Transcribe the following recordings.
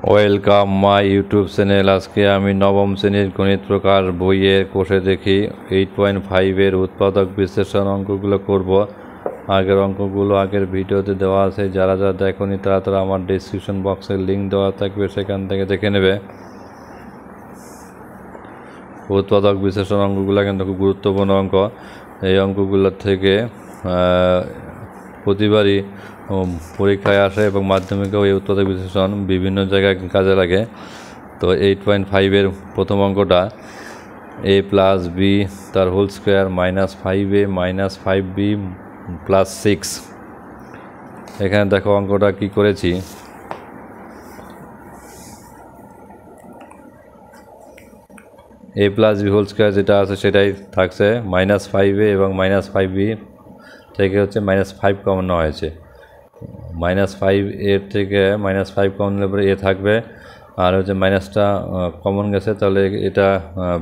Welcome my YouTube channel. আজকে আমি নবম শ্রেণীর গণিত প্রকার বইয়ের কোষে দেখি 8.5 উৎপাদক বিশ্লেষণ অঙ্কগুলো করব। আগের অঙ্কগুলো আগের ভিডিওতে দেওয়া আছে, যারা যারা দেখোনি তারা আমার ডিসক্রিপশন বক্সে লিঙ্ক দেওয়া থাকবে, সেখান থেকে দেখে নেবে। উৎপাদক বিশ্লেষণ অঙ্কগুলো কিন্তু খুব গুরুত্বপূর্ণ অঙ্ক। এই অঙ্কগুলোর থেকে প্রতিবারই পরীক্ষায় আসে এবং মাধ্যমিকেও এই উৎপাদক বিশ্লেষণ বিভিন্ন জায়গায় কাজে লাগে। তো 8.5 প্রথম অঙ্কটা a প্লাস বি তার হোল স্কোয়ার -5a -5b + 6। এখানে দেখো অঙ্কটা কি করেছি। a plus B whole square যেটা আছে সেটাই থাকছে, -5a এবং -5b থেকে হচ্ছে -5 কমন নেওয়া হয়েছে। -5 এর থেকে -5 কমন নিলে পরে এ থাকবে, আর হচ্ছে মাইনাসটা কমন গেছে, তাহলে এটা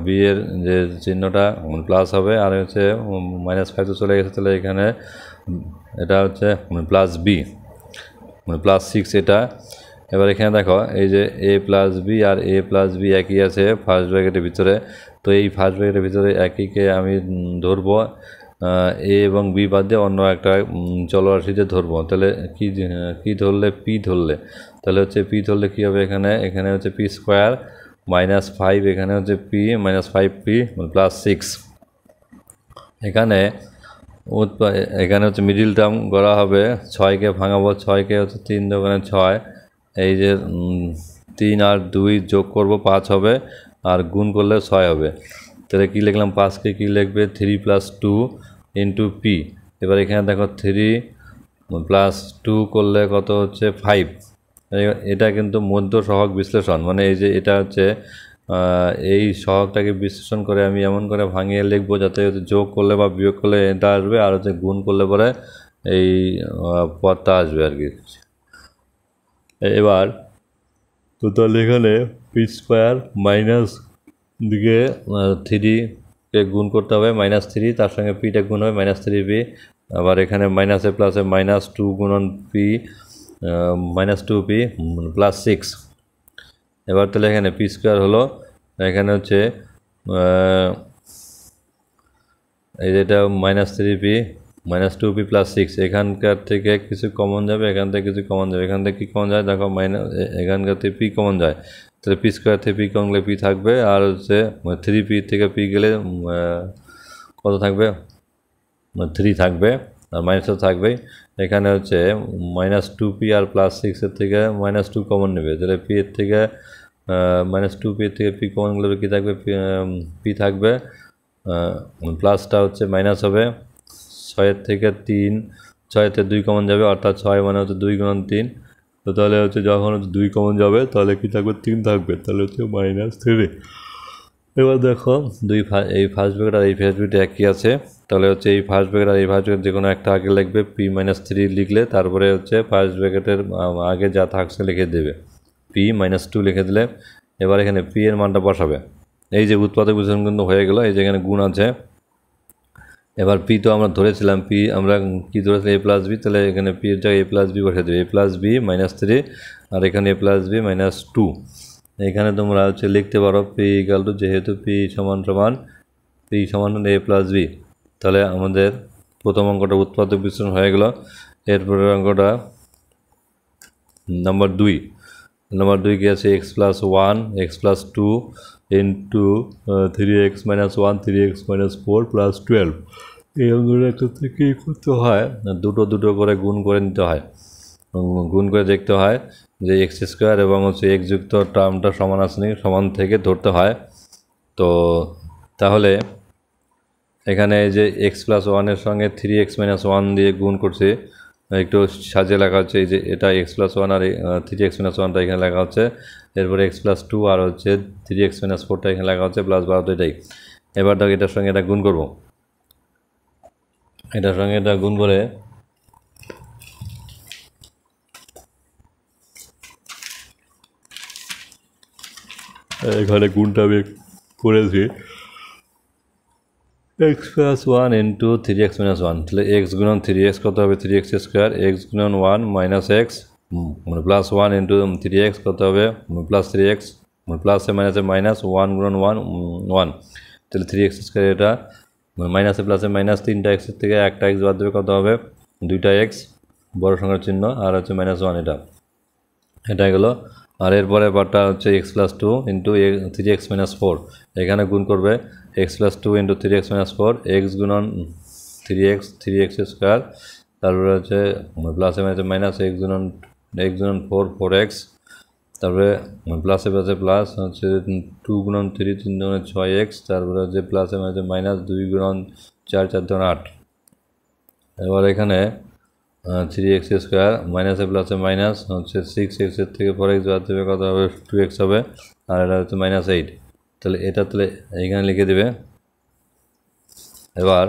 বি এর যে চিহ্নটা প্লাস হবে, আর হচ্ছে -5 তো চলে গেছে, তাহলে এখানে এটা হচ্ছে প্লাস বি +6 এটা। এবার এখানে দেখো এই যে a প্লাস বি আর a প্লাস বি একই আছে ফার্স্ট ব্র্যাকেটের ভিতরে। তো এই ফার্স্ট ব্র্যাকেটের ভিতরে একইকে আমি ধরবো এ এবং বি বাদ দিয়ে অন্য একটা চলরাশিতে ধরবো। তাহলে কি ধরলে? পি ধরলে। তাহলে হচ্ছে পি ধরলে কী হবে? এখানে হচ্ছে পি স্কোয়ার -5, এখানে হচ্ছে পি -5p +6। এখানে হচ্ছে মিডিল টার্ম করা হবে, 6কে ভাঙাবো, 6কে হচ্ছে 3 দোকানে 6, এই যে 3 আর 2 যোগ করব 5 হবে, আর গুণ করলে 6 হবে। তাহলে কী লিখলাম? 5কে কী লিখবে? 3 + 2 × p। এবার এখানে দেখো 3 + 2 করলে কত হচ্ছে? 5। এটা কিন্তু মধ্য সহগ বিশ্লেষণ, মানে এই যে এটা হচ্ছে এই সহগটাকে বিশ্লেষণ করে আমি এমন করে ভাঙিয়ে লিখবো যাতে যোগ করলে বা বিয়োগ করলে এটা আসবে, আর হচ্ছে গুণ করলে পরে এই পদটা আসবে আর কি। এবার তো তাহলে এখানে পি স্কোয়ার মাইনাস দিকে 3কে গুণ করতে হবে, -3, তার সঙ্গে পিটা গুণ হবে -3p। আবার এখানে মাইনাসে প্লাসে -2 গুণন পি -2p +6। এবার তাহলে এখানে পি স্কোয়ার হলো, এখানে হচ্ছে এই যেটা -3p -2p +6। এখানকার থেকে কিছু কমন যাবে, এখান থেকে কিছু কমন যাবে। এখান থেকে কী কমন যায়? দেখো এখানকার থেকে পি কমন যায়, তাহলে পি স্কোয়ার থেকে পি কমলে পি থাকবে, আর হচ্ছে 3p থেকে পি গেলে কত থাকবে? 3 থাকবে, আর মাইনাসও থাকবেই। এখানে হচ্ছে -2p আর +6 থেকে -2 কমন নেবে, তাহলে পি এর থেকে -2p এর থেকে পি কমন গেলে কী থাকবে? পি থাকবে, প্লাসটা হচ্ছে মাইনাস হবে। 6 থেকে 2 কমন যাবে, অর্থাৎ 6 মানে হচ্ছে 2 × 3। তো তাহলে হচ্ছে যখন হচ্ছে 2 কমন যাবে তাহলে কী থাকবে? 3 থাকবে, তাহলে হচ্ছে -3। এবার দেখো এই ফার্স্ট ব্র্যাকেট আর এই ফার্স্ট ব্র্যাকেট একই আছে, তাহলে হচ্ছে এই ফার্স্ট ব্র্যাকেট আর এই ফার্স্ট ব্র্যাকেট যে কোনো একটা আগে লিখবে, p -3 লিখলে তারপরে হচ্ছে ফার্স্ট ব্র্যাকেটের আগে যা থাকছে লিখে দেবে, p -2 লিখে দিলে। এবার এখানে p এর মানটা বসাবে। এই যে উৎপাদক বিশ্লেষণ কিন্তু হয়ে গেল, এই যে এখানে গুণ আছে। এবার পি তো আমরা ধরেছিলাম, পি আমরা কি ধরেছিলাম? a + b, তাহলে এখানে পি এর জায়গায় a + b বসে দেবে, a + b -3, আর এখানে a + b -2। এখানে তোমরা হচ্ছে লিখতে পারো p = যেহেতু p সমান a + b, তাহলে আমাদের প্রথম অঙ্কটা উৎপাদক বিশ্লেষণ হয়ে গেল। এরপরের অঙ্কটা নাম্বার 2 কি আছে? x + 1 x + 2 × 3x - 1 3x - 4 + 12। এই অঙ্কটা থেকে কী করতে হয়? দুটো করে গুণ করে নিতে হয়, গুণ করে দেখতে হয় যে x² এবং হচ্ছে x যুক্ত টার্মটা সমান আছে নাকি, সমান থেকে ধরতে হয়। তো তাহলে এখানে যে x + 1 এর সঙ্গে 3x - 1 দিয়ে গুণ করছে, একটু সাজিয়ে লেখা হচ্ছে, এই যে এটা x + 1 আর 3x - 1টা এখানে লেখা হচ্ছে, এরপরে x + 2 আর হচ্ছে 3x - 4টা এখানে লেখা হচ্ছে, +12 এটাই। এবার দেখো এটার সঙ্গে এটা গুণ করব, এটার সঙ্গে এটা গুণ করে এখানে গুণটা আমি করেছি, x + 1 × 3x - 1, তাহলে x × 3x কত হবে? 3x², x × 1 - x মানে প্লাস 1 ইন্টু 3x কত হবে প্লাস 3x প্লাসে মাইনাসে মাইনাস 1 গুণন 1 1, তাহলে 3x স্কোয়ার এটা মাইনাসে প্লাসে মাইনাস 3টা এক্সের থেকে একটা এক্স বাদ দেবে কত হবে 2টা এক্স বড় সংখ্যার চিহ্ন আর হচ্ছে -1 এটা গেলো। আর এরপরে পার্টটা হচ্ছে x plus 2 into 3x minus 4, এখানে গুণ করবে x plus 2 into 3x minus 4, x গুণন 3x স্কোয়ার, তারপরে হচ্ছে প্লাসে মাইনাসে মাইনাস x গুণন 4 4x, তারপরে প্লাসে প্লাসে প্লাস হচ্ছে 2 গুণন 3 3 গুণন 6x, তারপরে হচ্ছে প্লাসে মাইনাসে মাইনাস 2 গুণন 4 4 গুণন 8। এবার এখানে 3x স্কোয়ার মাইনাসে প্লাসে মাইনাস হচ্ছে 6x এর থেকে 4x বাদ দেবে কত হবে 2x হবে, আর এটা হচ্ছে -8, তাহলে এটা তাহলে এইখানে লিখে দেবে। এবার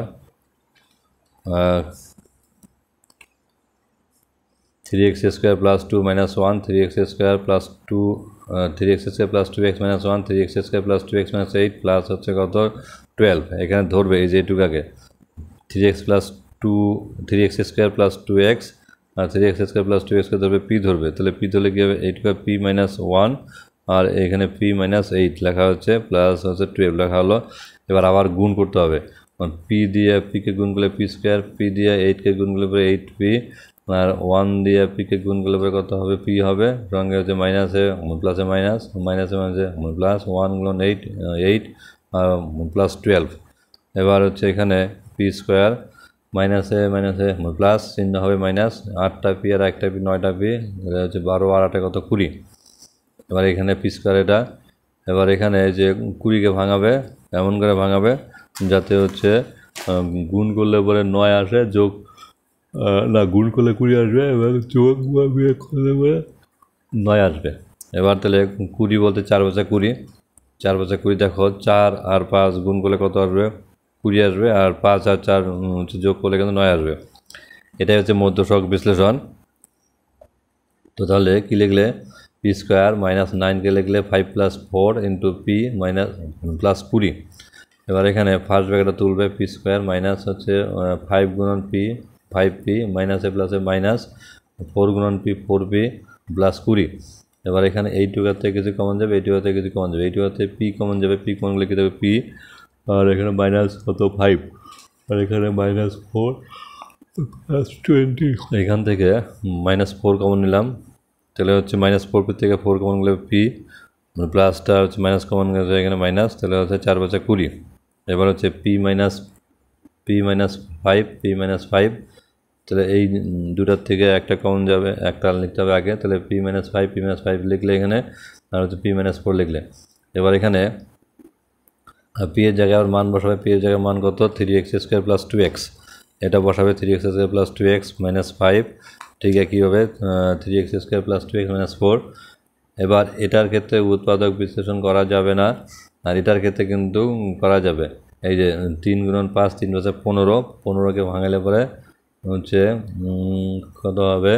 3x square plus 2 minus 1, 3x square plus 2 3x square plus 2x minus 1, 3x square plus 2x minus 8 plus হচ্ছে কত 12, এখানে ধরবে এই যে এটুকাকে 3x স্কোয়ার প্লাস 2x আর 3x স্কোয়ার প্লাস 2xকে ধরবে পি ধরবে, তাহলে পি ধরলে কী হবে 8 পি মাইনাস 1 আর এখানে পি মাইনাস 8 লেখা হচ্ছে প্লাস হচ্ছে 12 লেখা হলো। এবার আবার গুণ করতে হবে, পি দিয়ে পিকে গুণ করলে পি স্কোয়ার, পি দিয়ে 8কে গুণ করলে পরে 8p, আর 1 দিয়ে পিকে গুণ করলে পরে কত হবে পি হবে, সঙ্গে হচ্ছে মাইনাসে প্লাসে মাইনাস মাইনাসে মাইনাসে প্লাস 1 গুণ 8 আর প্লাস 12। এবার হচ্ছে এখানে পি স্কোয়ার মাইনাসে মাইনাসে প্লাস চিহ্ন হবে minus 8টা P R 1টা P 9টা P, এটা হচ্ছে 12 আর 8 কত 20। এবার এখানে পি স্কোয়ার এটা, এবার এখানে যে 20কে ভাঙাবে এমন করে ভাঙাবে যাতে হচ্ছে গুণ করলে পরে 9 আসে, যোগ না গুণ করলে 20 আসবে এবং যোগ বিয়োগ করলে পরে 9 আসবে। এবার তাহলে 20 বলতে 4 বছর 20, 4 বছর 20 দেখো 4 আর 5 গুণ করলে কত আসবে 20 আসবে, আর 5 আর 4 যোগ করলে কিন্তু 9 আসবে। এটাই হচ্ছে মধ্যসহগ বিশ্লেষণ। তো তাহলে কী লিখলে পি স্কোয়ার মাইনাস 9কে লিখলে 5 plus 4 into P minus plus 20। এবার এখানে ফার্স্ট ব্র্যাকেটটা তুলবে পি স্কোয়ার মাইনাস হচ্ছে 5 গুণন পি 5p মাইনাসে প্লাসে মাইনাস 4 গুণন পি 4p প্লাস 20। এবার এখানে এইটুকার থেকে কিছু কমন যাবে, এইটুকার থেকে কিছু কমন যাবে, এইটুকার থেকে পি কমন যাবে, পি কমন লিখে দেবে পি, আর এখানে মাইনাস কত 5 আর এখানে -4 প্লাস 20, এখান থেকে -4 কমন নিলাম, তাহলে হচ্ছে -4 থেকে 4 কমন গেলে পি, প্লাসটা হচ্ছে মাইনাস কমন গেছে এখানে মাইনাস, তাহলে হচ্ছে 4 5 20। এবার হচ্ছে পি মাইনাস 5, তাহলে এই দুটার থেকে একটা কমন যাবে, একটা লিখতে হবে আগে, তাহলে পি মাইনাস 5 লিখলে এখানে, আর হচ্ছে পি -4 লিখলে। এবার এখানে পি এর জায়গায় মান বসাবে, পি এর জায়গায় মান কত 3x স্কোয়ার প্লাস 2x, এটা বসাবে 3x square plus 2x minus 5, ঠিক আছে কীভাবে 3x square plus 2x minus 4। এবার এটার ক্ষেত্রে উৎপাদক বিশ্লেষণ করা যাবে না, আর এটার ক্ষেত্রে কিন্তু করা যাবে। এই যে 3 গুণন 5 3 5 15, 15কে ভাঙালে পরে হচ্ছে কত হবে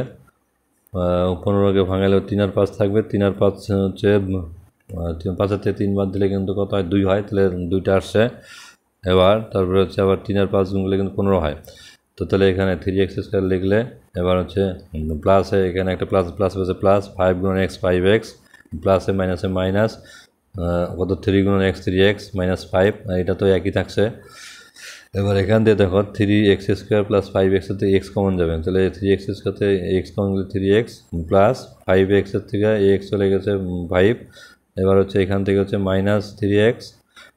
15কে ভাঙালে 3 আর 5 থাকবে, 3 আর 5 হচ্ছে 5-এর থেকে 3 বাদ দিলে কিন্তু কত হয় 2 হয়, তাহলে 2টা আসছে। এবার তারপরে হচ্ছে আবার 3 আর 5 গুণ করলে কিন্তু 15 হয়। তো তাহলে এখানে 3x স্কোয়ার লিখলে এবার হচ্ছে প্লাসে এখানে একটা প্লাস প্লাস বসে প্লাস 5 গুণন x 5x প্লাসে মাইনাসে মাইনাস কত 3 গুণন x 3x মাইনাস 5, এটা তো একই থাকছে। এবার এখান থেকে দেখো 3x স্কোয়ার প্লাস 5x এর থেকে x কমন যাবে, তাহলে 3x স্কোয়ার থেকে x কমন গেলে 3x প্লাস 5x এর থেকে x চলে গেছে 5। এবার হচ্ছে এখান থেকে হচ্ছে -3x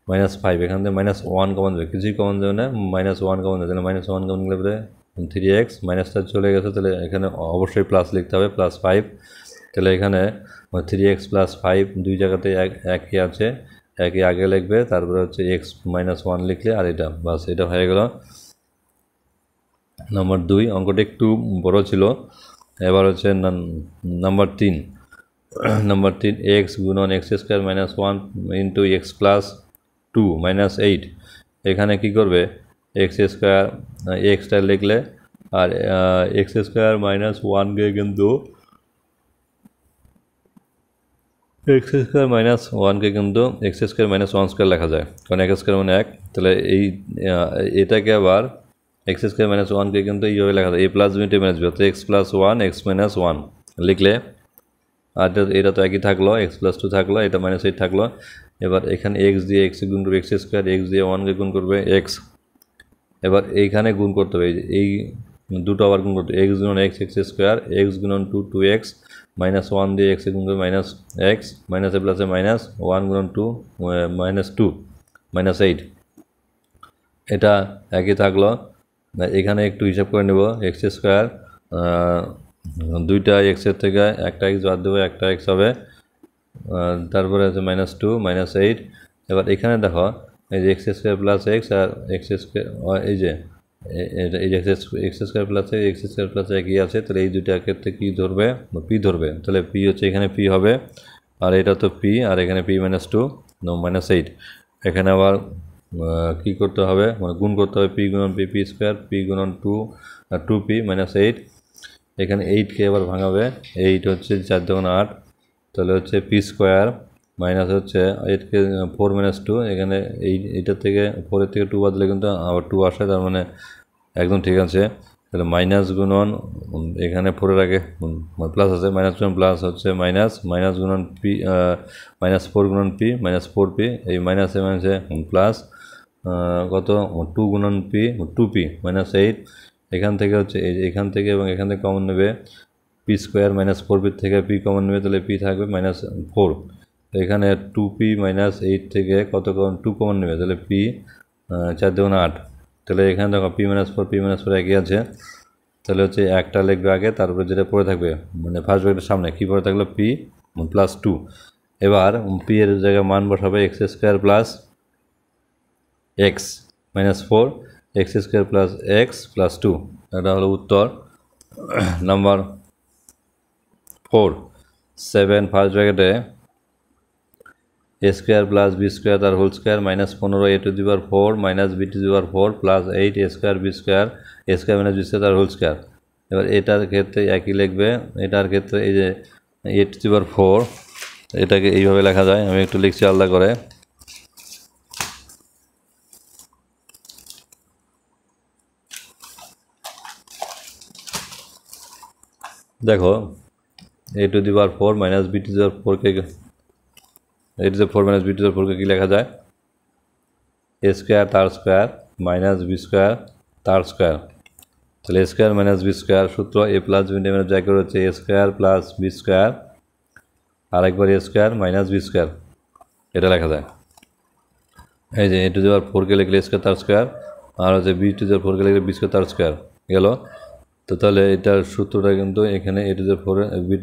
-5, এখান থেকে -1 কমন যাবে, কিছুই কমন যাবে না, -1 কমন যাবে, তাহলে -1 কমন গেলে পরে 3x মাইনাসটা চলে গেছে, তাহলে এখানে অবশ্যই প্লাস লিখতে হবে +5, তাহলে এখানে 3x + 5 দুই জায়গাতে একই আছে, একই আগে লিখবে, তারপরে হচ্ছে x -1 লিখলে, আর এটা বাস এটা হয়ে গেল নাম্বার 2। অঙ্কটা একটু বড় ছিল। এবার হচ্ছে নাম্বার 3 x গুণন x square -1 into x plus 2 -8, এখানে কি করবে x স্কোয়ার xটা লিখলে, আর x স্কোয়ার -1কে কিন্তু x স্কোয়ার -1কে কিন্তু x স্কোয়ার -1 স্কোয়ার লেখা যায়, কারণ x স্কোয়ার মানে 1, তাহলে এটাকে আবার x স্কোয়ার -1কে কিন্তু এইভাবে লেখা যায় a + b * b, অর্থাৎ x + 1 x - 1, লিখলে আর এটা তো একই থাকলো, এক্স প্লাস 2 থাকলো, এটা -8 থাকলো। এবার এখানে এক্স দিয়ে এক্স গুণ করবে এক্স স্কোয়ার, এক্স দিয়ে 1কে গুণ করবে এক্স। এবার এইখানে গুণ করতে হবে, এই দুটো আবার গুণ করতে, এক্স গুণন এক্স এক্স স্কোয়ার, এক্স গুণন 2 2x, -1 দিয়ে এক্সে গুণ করবে -x, মাইনাসে প্লাসে মাইনাস 1 গুণন 2 -2 -8। এটা একই থাকলো। এখানে একটু হিসাব করে নেব, এক্স স্কোয়ার দুইটা এক্সের থেকে একটা এক্স বাদ দেবো, একটা এক্স হবে, তারপরে আছে -2 -8। এবার এখানে দেখো এই যে এক্স স্কোয়ার প্লাস এক্স আর এক্স স্কোয়ার, এই যে x square plus x square plus একই আছে, তাহলে এই দুইটার ক্ষেত্রে কী ধরবে, পি ধরবে। তাহলে পি হচ্ছে এখানে পি হবে, আর এটা তো পি, আর এখানে পি -2 -8। এখানে আবার কী করতে হবে, মানে গুণ করতে হবে, পি গুণন পি পি স্কোয়ার, পি গুণন 2p -8। এখানে 8কে আবার ভাঙাবে, 8 হচ্ছে 4 2 8, তাহলে হচ্ছে পি স্কোয়ার মাইনাস হচ্ছে 8কে 4 -2, এখানে এইটার থেকে 4-এর থেকে 2 বাদলে কিন্তু আবার 2 আসে, তার মানে একদম ঠিক আছে। তাহলে মাইনাস গুণন এখানে 4-এর আগে প্লাস আছে, মাইনাস গুণন প্লাস হচ্ছে মাইনাস গুণন পি, -4 গুণন পি -4p, এই মাইনাসে মাইনাসে প্লাস কত 2 গুণন পি 2p -8। এখান থেকে হচ্ছে এখান থেকে এবং এখান থেকে কমন নেবে, পি স্কোয়ার -4p থেকে পি কমন নেবে, তাহলে পি থাকবে -4। এখানে 2p -8 থেকে কত 2 কমন নেবে, তাহলে পি 4 2 8। তাহলে এখানে দেখো পি -4 একই আছে, তাহলে হচ্ছে একটা লিখবে আগে, তারপরে যেটা পড়ে থাকবে মানে ফার্স্ট ব্র্যাকেটের সামনে কী পড়ে থাকলো, পি +2। এবার পি এর জায়গায় মান বসাবে X square plus X -4, X square plus X plus 2। এটা হলো উত্তর নাম্বার 4। 7 ফার্স্ট ব্র্যাকেটে a square plus B square তার whole square -15 a⁴ minus b⁴ plus 8 a square B square minus B square তার হোল স্কোয়ার। এবার এটার ক্ষেত্রে একই লিখবে, এটার ক্ষেত্রে এই যে a⁴, এটাকে এইভাবে লেখা যায়, আমি একটু লিখছি আলাদা করে। দেখো a⁴ minus b⁴কে a⁴ minus b⁴ কী লেখা যায়, এ স্কোয়ার তার স্কোয়ার মাইনাস বি স্কোয়ার তার স্কোয়ার। তাহলে এ স্কোয়ার মাইনাস বি স্কোয়ার সূত্র এ প্লাস বি মানে যা করে হচ্ছে এ স্কোয়ার প্লাস বি স্কোয়ার, আর একবার এ স্কোয়ার মাইনাস বি স্কোয়ার, এটা লেখা যায়। এই যে a⁴কে লিখলে এ স্কোয়ার তার স্কোয়ার, আর হচ্ছে b⁴কে লিখলে বি স্কোয়ার তার স্কোয়ার গেল। তো তাহলে এটার সূত্রটা কিন্তু এখানে a⁴ b⁴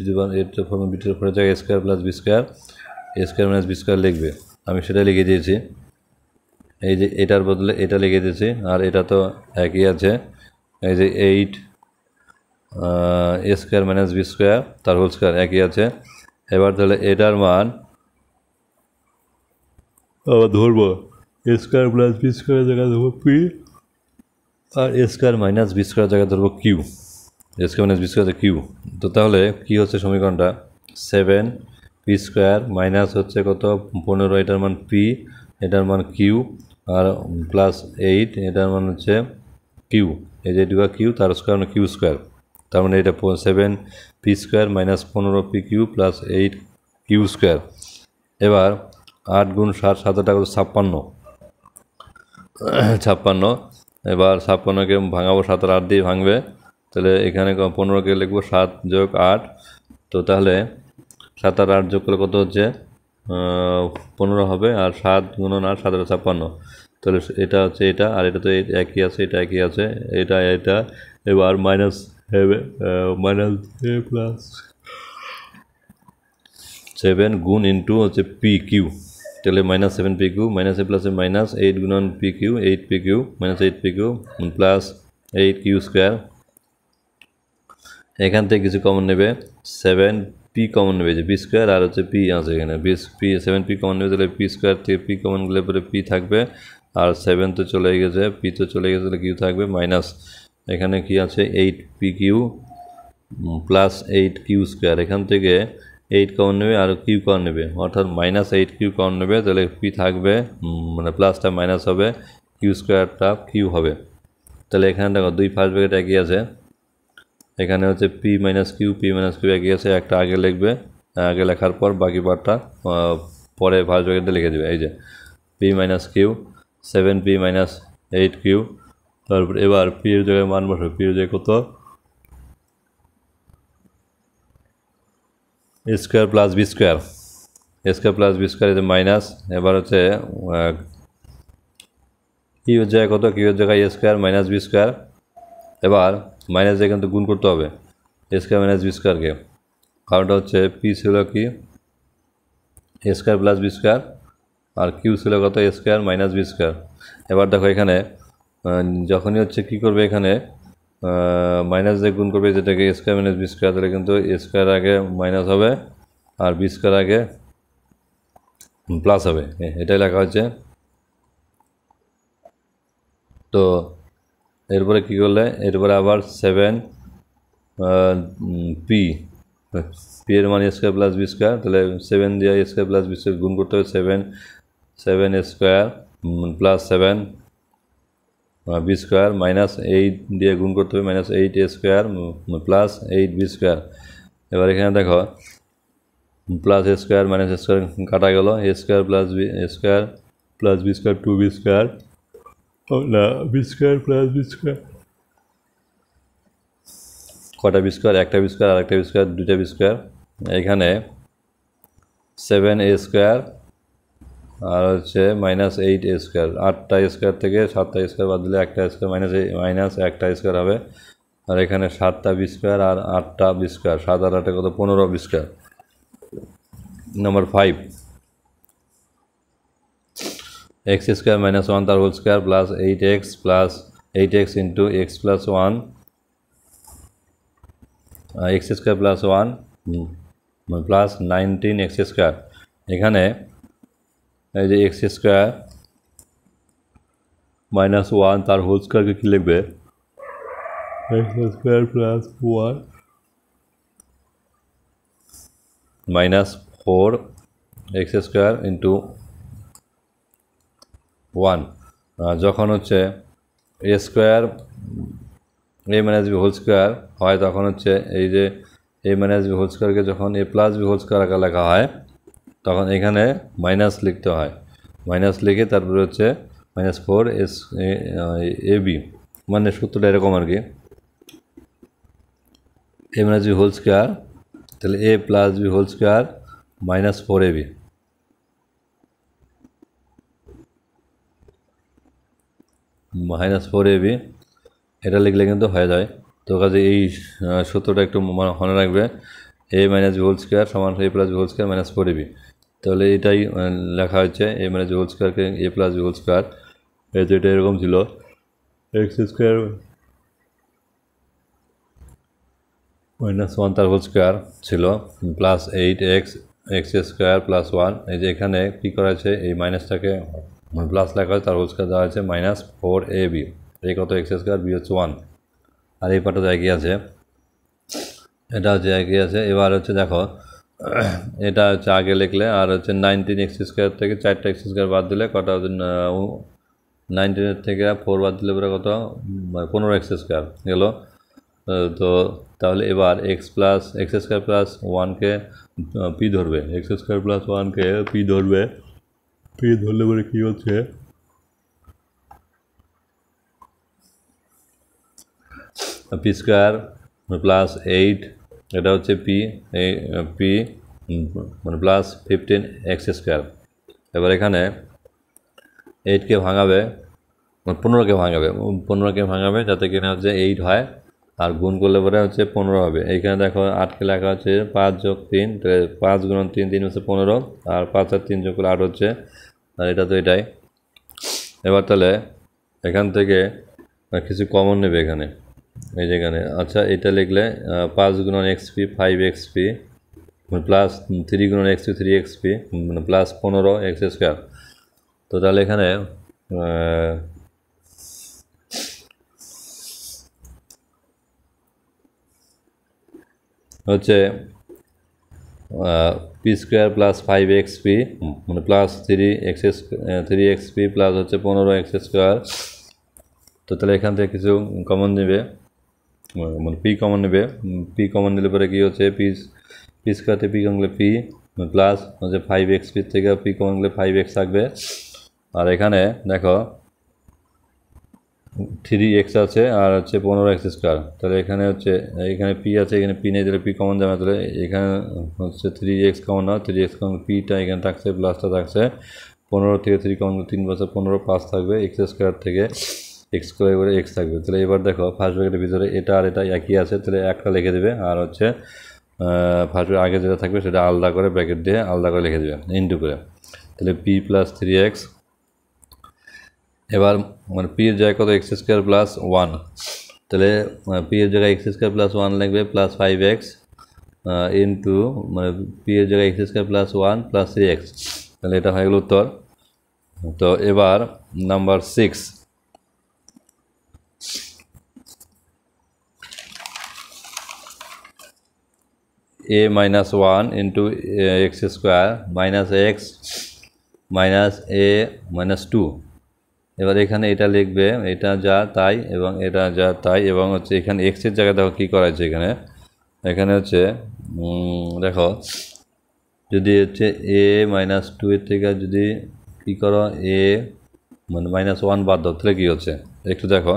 জায়গায় A square plus B square, A square minus B square লিখবে, আমি সেটা লিখে দিয়েছি। এই যে এটার বদলে এটা লিখে দিয়েছি, আর এটা তো একই আছে, এই যে 8 A square minus B square তার হোল স্কোয়ার একই আছে। এবার তাহলে এটার মান আবার ধরবো এ স্কোয়ার প্লাস বি স্কোয়ারের জায়গায় ধরবো পি, আর এ স্কোয়ার মাইনাস বি স্কোয়ারের জায়গায় ধরবো Q, A square minus B square Q. তো তাহলে কী হচ্ছে সমীকরণটা, 7 পি স্কোয়ার মাইনাস হচ্ছে কত 15, এটার মান পি, এটার মান কিউ, আর প্লাস 8 এটার মান হচ্ছে কিউ, এই যে এটা কিউ তার স্কোয়ার মানে কিউ স্কোয়ার, তার মানে এটা 7 p square minus 15 p q plus 8 q square. এবার 8 গুণ 7 7 কত 56। এবার 56কে ভাঙাবো 7 আর 8 দিয়ে ভাঙবে, তাহলে এখানে 15কে লিখবো 7 যোগ 8। তো তাহলে 7 আর 8 যোগ করলে কত হচ্ছে 15 হবে, আর 7 গুণন 8 7 56। তাহলে এটা হচ্ছে এটা, আর এটা তো একই আছে, এটা একই আছে, এটা এটা। এবার মাইনাস হবে প্লাস 7 গুণ ইন্টু হচ্ছে পি কিউ, তাহলে -7 পি কিউ মাইনাস এ প্লাসে মাইনাস 8 গুণন p q 8 p q minus 8 p q plus 8 q square. এখান থেকে কিছু কমন নেবে, 7 পি কমন নেবে, যে পি স্কোয়ার আর হচ্ছে পি আছে এখানে, 7 পি কমন নেবে, তাহলে পি স্কোয়ার থেকে পি কমন গেলে পরে পি থাকবে, আর 7 তো চলে গেছে, পি তো চলে গেছে, তাহলে কিউ থাকবে মাইনাস এখানে কি আছে 8 p q plus 8 q square. এখান থেকে 8 কমন নেবে আর কিউ কমন নেবে, অর্থাৎ -8 কিউ কমন নেবে, তাহলে পি থাকবে মানে প্লাসটা মাইনাস হবে, কিউ স্কোয়ারটা কিউ হবে। তাহলে এখানে দেখো 2 ফার্স্ট ব্র্যাকেট একই আছে, এখানে হচ্ছে পি মাইনাস কিউ একই আছে, একটা আগে লিখবে, আগে লেখার পর বাকি পার্টটা পরে ফার্স্ট ব্র্যাকেটে লিখে দেবে। এই যে P minus Q 7p minus 8q, তারপর এবার পি এর জায়গায় মান বসে, পি এর জায়গায় কত, A square plus B square, A square plus B square, minus, এবার হচ্ছে কিউ এর জায়গায় কত, কিউ এর জায়গায় A square minus B square, এবার মাইনাস দিয়ে কিন্তু গুণ করতে হবে এ স্কোয়ার মাইনাস বি স্কোয়ারকে, কারণটা হচ্ছে পি ছিল কি এ স্কোয়ার প্লাস বি স্কোয়ার, আর কিউ ছিল কত A square minus B square. এবার দেখো এখানে যখনই হচ্ছে কী করবে, এখানে মাইনাস দিয়ে গুণ করবে যেটাকে এ স্কোয়ার মাইনাস বি স্কোয়ার, তাহলে কিন্তু এ স্কোয়ার আগে মাইনাস হবে আর বি স্কোয়ার আগে প্লাস হবে, এটাই লেখা হচ্ছে। তো এরপরে কী করলে, এরপরে আবার 7p, পি এর মান A square plus B square, তাহলে 7 দিয়ে A square plus B square গুণ করতে হবে, 7 A square plus 7 B square minus 8 দিয়ে গুণ করতে হবে, minus 8 A square plus 8 B square. এবার এখানে দেখো plus A square minus A square কাটা গেল, A square plus B square plus B square 2b square, না B square plus B square, কটা বি স্কোয়ার, একটা বি স্কোয়ার, আরেকটা B square, দুইটা বি স্কোয়ার। এখানে 7a স্কোয়ার আর হচ্ছে minus 8a square, 8টা square থেকে 7টা স্কোয়ার বাদ দিলে একটা স্কোয়ার মাইনাস একটা স্কোয়ার হবে, আর এখানে 7টা বি স্কোয়ার আর 8টা বি স্কোয়ার, 7 আর 8 কত 15 b square. Number 5, x square minus 1 তার whole square plus 8x into x plus 1, x square plus 1 plus 19x square. এখানে এই যে এক্স স্কোয়ার মাইনাস 1 তার হোল স্কোয়ারকে কী লিখবে, x square plus 1 minus 4x square into 1, যখন হচ্ছে এ square A minus B whole square হয়, তখন হচ্ছে এই যে এ মাইনাস বি হোল স্কোয়ারকে যখন এ প্লাস বি হোল স্কোয়ার আকারে লেখা হয়, তখন এখানে মাইনাস লিখতে হয়, মাইনাস লিখে তারপরে হচ্ছে মাইনাস 4 এ বি, মানে সূত্রটা এরকম আর কি, A minus B whole square, তাহলে A plus B whole square minus 4ab, minus 4ab, এটা লিখলে কিন্তু হয়ে যায়। তো কাজে এই সূত্রটা একটু মনে রাখবে, A minus B whole square সমান A plus B whole square minus 4ab, তাহলে এটাই লেখা হচ্ছে এ মাইনাস বি হোল স্কোয়ারকে এ প্লাস বি হোল স্কোয়ার, যেটা এরকম ছিল এক্স স্কোয়ার মাইনাস 1 তার হোল স্কোয়ার ছিল প্লাস 8x স্কোয়ার প্লাস 1, এই যে এখানে কী করা হয়েছে, এই মাইনাসটাকে প্লাস লেখা হয়েছে, তার হোল স্কোয়ার দেওয়া হয়েছে মাইনাস 4ab, এই কত এক্স স্কোয়ার বি হচ্ছে 1, আর এই পাটা একই আছে, এটা হচ্ছে একই আছে। এবার হচ্ছে দেখো এটা হচ্ছে আগে লিখলে, আর হচ্ছে 19x স্কোয়ার থেকে 4টা এক্স স্কোয়ার বাদ দিলে কটা, 19 থেকে 4 বাদ দিলে পরে কত 15x স্কোয়ার গেল। তো তাহলে এবার এক্স স্কোয়ার প্লাস 1কে পি ধরবে, এক্স স্কোয়ার প্লাস 1কে পি ধরবে, পি ধরলে পরে কী হচ্ছে, পি স্কোয়ার প্লাস 8, এটা হচ্ছে পি, এই পি মানে প্লাস 15x স্কোয়ার। এবার এখানে 8কে ভাঙাবে, 15কে ভাঙাবে যাতে কিনা হচ্ছে 8 হয়, আর গুণ করলে পরে হচ্ছে 15 হবে। এইখানে দেখো 8কে লেখা হচ্ছে 5 যোগ 3, 5 গুণন 3, 3 হচ্ছে 15, আর 5 আর 3 যোগ করলে 8 হচ্ছে, আর এটা তো এটাই। এবার তাহলে এখান থেকে কিছু কমন নেবে এখানে, এই যেখানে, আচ্ছা এটা লিখলে 5 গুণন xp 5xp প্লাস 3 গুণন xp 3xp মানে প্লাস 15x স্কোয়ার। তো তাহলে এখানে হচ্ছে পি স্কোয়ার প্লাস 5xp মানে প্লাস 3xp প্লাস হচ্ছে 15x স্কোয়ার। তো তাহলে এখান থেকে কিছু কমন নেবে, মানে পি কমন নেবে, পি কমন নিলে পরে কী হচ্ছে পি স্কোয়ারতে পি কমন গেলে পি প্লাস হচ্ছে 5x, পি থেকে পি কমন গেলে 5x থাকবে। আর এখানে দেখো 3x আছে আর হচ্ছে 15x স্কোয়ার, তাহলে এখানে হচ্ছে এখানে পি আছে, এখানে পি নেই, তাহলে পি কমন যাবে, তাহলে এখানে হচ্ছে 3x কমন না, 3x কমন পিটা এখানে থাকছে, প্লাসটা থাকছে 15 থেকে 3 কমন 3 বছর 15 5 থাকবে, এক্স স্কোয়ার থেকে এক্স স্কোয়ার করে এক্স থাকবে। তাহলে এবার দেখো ফার্স্ট ব্র্যাকেটের ভিতরে এটা আর এটা একই আছে, তাহলে একটা লিখে দেবে, আর হচ্ছে ফার্স্ট আগে যেটা থাকবে সেটা আলাদা করে ব্র্যাকেট দিয়ে আলাদা করে লিখে দেবে ইনটু করে, তাহলে পি প্লাস 3x। এবার মানে পি এর জায়গায় কত এক্স স্কোয়ার প্লাস 1, তাহলে পি এর জায়গায় এক্স স্কোয়ার প্লাস 1 লিখবে প্লাস 5x ইন্টু মানে পি এর জায়গায় x square plus 1 plus 3x, তাহলে এটা হয়ে গেল উত্তর। তো এবার number 6, a minus 1 into x square minus x minus a minus 2। এবার এখানে এটা লিখবে, এটা যা তাই এবং এটা যা তাই, এবং হচ্ছে এখানে এক্সের জায়গায় দেখো কী করা হয়েছে, এখানে হচ্ছে দেখো যদি হচ্ছে এ মাইনাস 2 এর থেকে যদি কী করো এ মানে -1 বাদ দাও, তাহলে কী হচ্ছে একটু দেখো,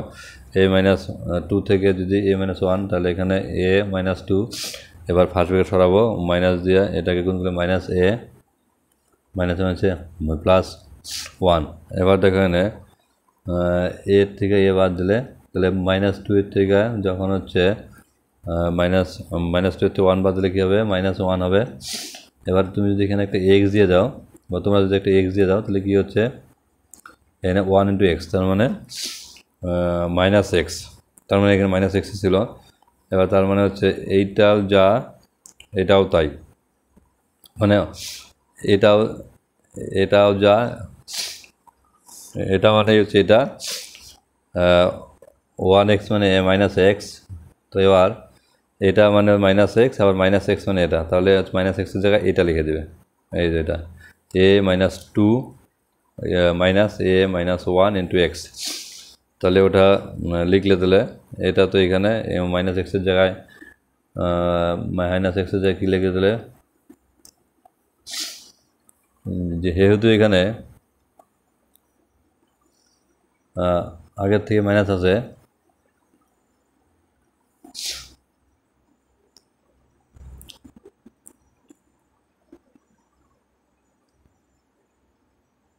a minus 2 থেকে যদি a minus 1, তাহলে এখানে a minus 2, এবার ফার্স্ট ব্র্যাকেট সরাবো মাইনাস দিয়ে, এটাকে গুণ করলে মাইনাস এ মাইনাস হচ্ছে প্লাস 1। এবার দেখো এখানে এর থেকে এ বাদ দিলে, তাহলে -2 এর থেকে যখন হচ্ছে -2 এর থেকে 1 বাদ দিলে কী হবে, -1 হবে। এবার তুমি যদি এখানে একটা এক্স দিয়ে দাও, বা তোমরা যদি একটা এক্স দিয়ে দাও, তাহলে কী হচ্ছে এখানে 1 ইন্টু এক্স, তার মানে -x, তার মানে এখানে -x ছিল। এবার তার মানে হচ্ছে এইটাও যা এটাও তাই, মানে এটাও যা এটা মানে হচ্ছে এটা 1x মানে -x, তো এবার এটা মানে -x, আবার -x মানে এটা, তাহলে -x এর জায়গায় এটা লিখে দেবে, এই যে এটা a minus 2 minus a minus 1 into x, তাহলে ওটা লিখলে তাহলে এটা তো এখানে -x এর জায়গায় -x এর জায়গায় কী লিখে দিলে, যেহেতু এখানে আগের থেকে মাইনাস আছে,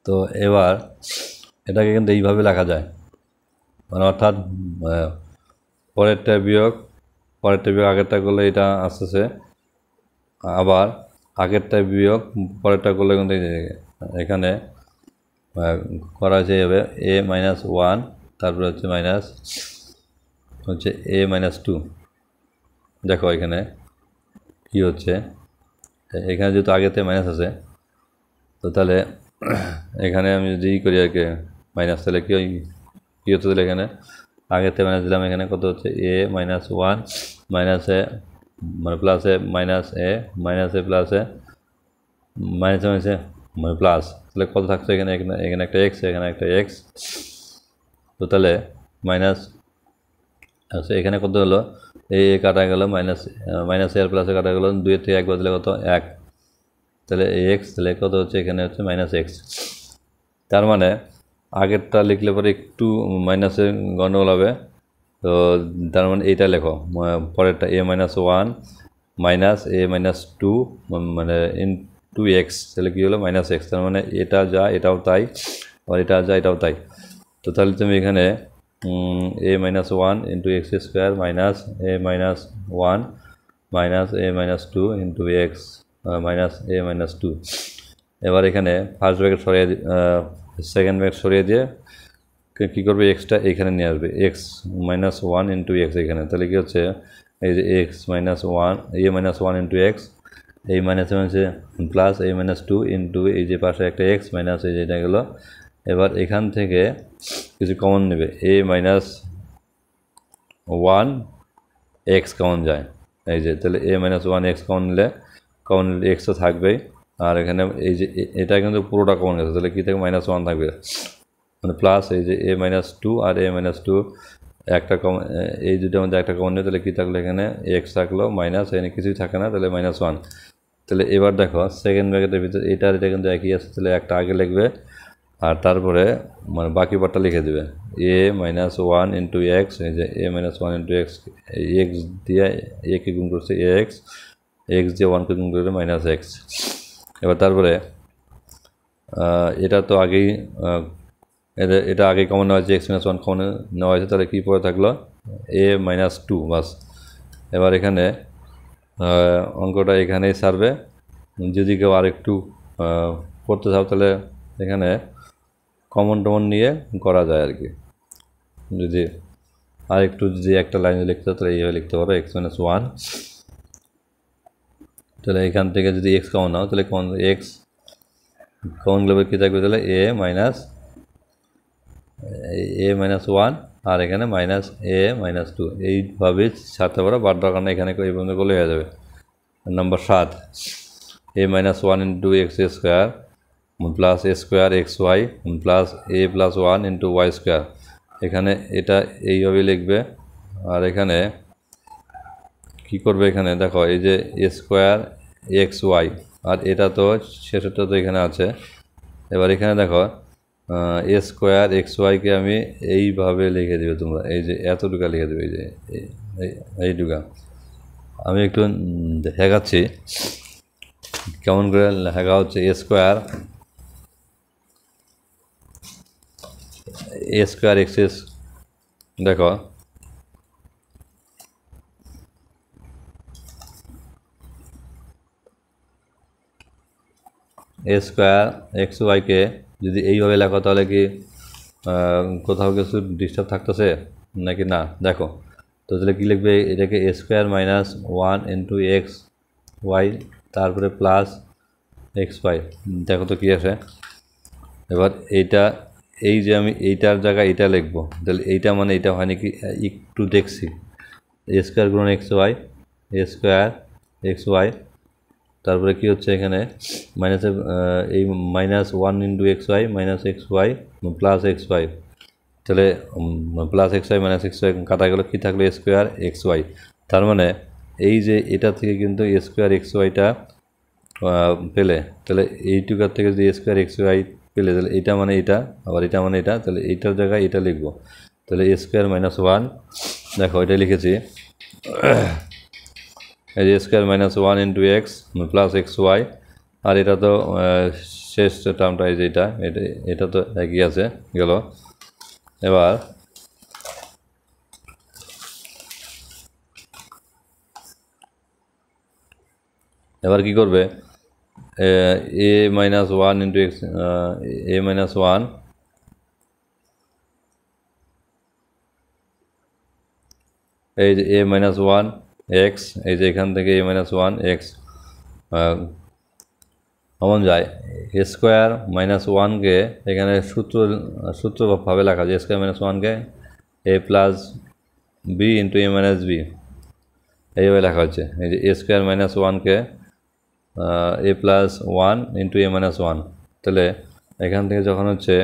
তো এবার এটাকে কিন্তু এইভাবে লেখা যায়, মানে অর্থাৎ পরেরটা বিয়োগ আগেরটা করলে এটা আসতেছে, আবার আগেরটা বিয়োগ পরেরটা করলে কিন্তু এখানে করা হয়েছে এভাবে a minus 1, তারপরে হচ্ছে a minus 2। দেখো এখানে কী হচ্ছে, এখানে যেহেতু আগেতে মাইনাস আছে, তো তাহলে এখানে আমি যদি করি আর কি মাইনাস, তাহলে কী হচ্ছে, তাহলে এখানে আগেতে মাইনাস দিলাম, এখানে কত হচ্ছে a minus 1 minus a মানে প্লাস এ মাইনাস এ প্লাস এ মাইনাস মানে প্লাস, তাহলে কত থাকছে এখানে একটা এক্স, এখানে একটা এক্স, তো তাহলে মাইনাস আচ্ছা এখানে কত হলো, এ কাটা গেল মাইনাস এর প্লাসে কাটা গেল, 2 এর থেকে 1 বদলে কত 1, তাহলে এক্স, তাহলে কত হচ্ছে এখানে হচ্ছে -x। তার মানে আগেরটা লিখলে পরে একটু মাইনাসের গণ্ডগোল হবে, তো তার মানে এইটা লেখো, পরেরটা a minus 1 minus a minus 2 মানে ইনটু এক্স, তাহলে কী হলো -x, তার মানে এটা যা এটাও তাই, আর এটা যা এটাও তাই। তো তাহলে তুমি এখানে a minus 1 into x square minus a minus 1 minus a minus 2 into x minus a minus 2। এবার এখানে ফার্স্ট ব্র্যাকেট সরিয়ে সেকেন্ড ব্র্যাকেট সরিয়ে দিয়ে কী করবে, এক্সটা এখানে নিয়ে আসবে, এক্স মাইনাস 1 ইন্টু এক্স এখানে, তাহলে কী হচ্ছে এই যে x minus 1 a minus 1 into x, এই মাইনাস হচ্ছে প্লাস a minus 2 ইন্টু এই যে পাশে একটা এক্স মাইনাস এই যে এটা গেলো। এবার এখান থেকে কিছু কমন নেবে, a minus 1 x কমন যায়, এই যে তাহলে a minus 1 x কমন নিলে এক্স তো থাকবেই, আর এখানে এই যে এটা কিন্তু পুরোটা কমন গেছে, তাহলে কী থাকে -1 থাকবে, মানে প্লাস এই যে a minus 2 R a minus 2 একটা কমন, এই দুটোর মধ্যে একটা কমন নেই, তাহলে কী থাকলো এখানে এক্স থাকলো মাইনাস, এখানে কিছুই থাকে না, তাহলে -1। তাহলে এবার দেখো সেকেন্ড ব্র্যাকেটের ভিতরে এটা কিন্তু একই আছে, তাহলে একটা আগে লিখবে আর তারপরে মানে বাকি পার্টটা লিখে দেবে a-1 ইন্টু এক্স, এই যে a-1 ইন্টু এক্স, এক্স দিয়ে একে গুণ করছে এক্স, এক্স দিয়ে 1কে গুণ করলে -x। এবার তারপরে এটা তো আগেই এটা আগে কমন নেওয়া হয়েছে, x-1 কমন নেওয়া হয়েছে, তাহলে কী পরে থাকলো a-2 বাস। এবার এখানে অঙ্কটা এখানেই সারবে। যদি কেউ আরেকটু করতে চাও তাহলে এখানে কমন টমন নিয়ে করা যায় আর কি। যদি আরেকটু যদি একটা লাইনে লিখতে হয় তাহলে এইভাবে লিখতে পারো x-1, তাহলে এখান থেকে যদি এক্স কমন নাও তাহলে কমন এক্স কমন গেলে কী থাকবে, তাহলে a-1 আর এখানে -a-2, এইভাবে সারতে পারো। বাদ দরকার না, এখানে এই পর্যন্ত করলে হয়ে যাবে। Number 7, a-1 into x square plus a square xy plus a+1 into y square. এখানে এটা এইভাবে লিখবে। আর এখানে কি করবে, এখানে দেখো এই যে a স্কোয়ার xy, আর এটা তো শেষেরটা তো এখানে আছে। এবার এখানে দেখো a স্কোয়ার xyকে আমি এইভাবে লিখে দেবে তোমরা, এই যে এতটুকা লিখে দেবে, এই যে এইটুকা। আমি একটু দেখাচ্ছি কেমন করে লেখা হচ্ছে। a স্কোয়ার x, দেখো a স্কোয়ার xyকে যদি এইভাবে লেখো তাহলে কি কোথাও কিছু ডিস্টার্ব থাকতেছে নাকি না? দেখো তো তাহলে কী লিখবে, এটাকে a square -1 into x y তারপরে প্লাস xy, দেখো তো কী আছে। এবার এইটা এই যে আমি এইটার জায়গায় এইটা লিখবো, তাহলে এইটা মানে এইটা হয় নাকি একটু দেখছি, a স্কোয়ার গুণ xy, a স্কোয়ার xy, তারপরে কি হচ্ছে এখানে মাইনাসের এই -1 into xy xy plus xy, তাহলে প্লাস xy xy কাটা গেল, কী থাকলো a স্কোয়ার xy। তার মানে এই যে এটা থেকে কিন্তু a স্কোয়ার xyটা পেলে, তাহলে এইটুকার থেকে যদি a স্কোয়ার xy পেলে, তাহলে এইটা মানে এটা, আবার এটা মানে এটা, তাহলে এইটার জায়গায় এটা লিখবো। তাহলে a স্কোয়ার -1, দেখো এটা লিখেছি, এই যে square -1 into x plus xy, আর এটা তো শেষ টার্মটা এই যে এটা তো একই আছে গেল। এবার কি করবে, a-1 ইন্টু এক্স, a-1 এই যে a-1 এক্স, এই যে এখান থেকে a-1 এক্স কমন যায়, a স্কোয়ার -1কে এখানে সূত্রভাবে লেখা যায়, a square -1কে a+b into a-b এইভাবে লেখা হচ্ছে। এই যে a square -1কে a+1 into a-1, তাহলে এখান থেকে যখন হচ্ছে